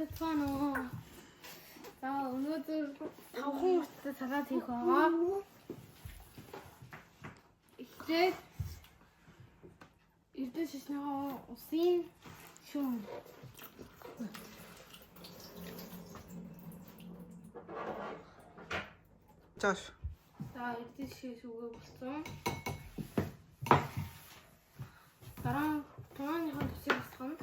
бацгаана. За өнөөдөр 5 хүртэл салат хийх байгаа. Эхлээд эрдэнэ шишнээ усын шүүн. Жош. За эрдэнэ шиш үгээ болсон. Дараа тооныхоо төсөв босгоно.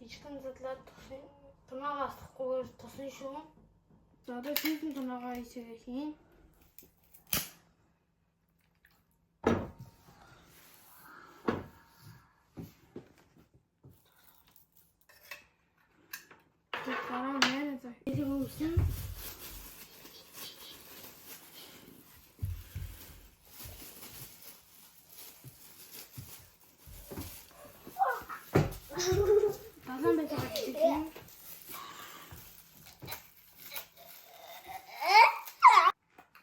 Жижигхэн задлаад тунаагаа асахгүйгээр тусан шүү. За одоо шийдэн тунаагаа хийчихээ хийн. Дараа нэр за хийх үсэн. Далан байж байгаа чинь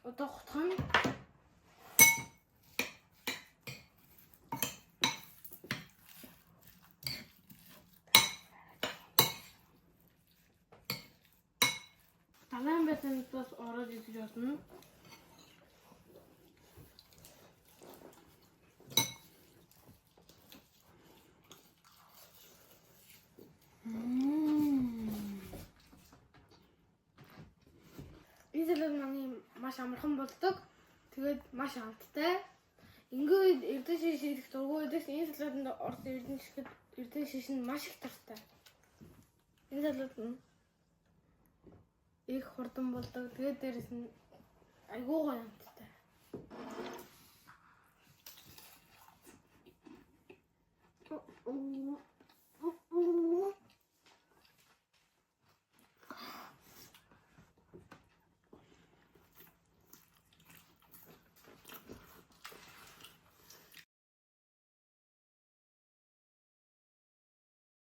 одоо хотхон далан байсан бас ороод идэж болно. Энэ салат маань маш амархан болдог. Тэгээд маш амттай. Ингээд эрдэнэ шиш хийх дургүй байдаг. Энэ салатанд орс эрдэнэ шиш нь маш их тартай. Энэ салат нь их хурдан болдог. Тэгээд дээрэс нь айгүй гоё амттай.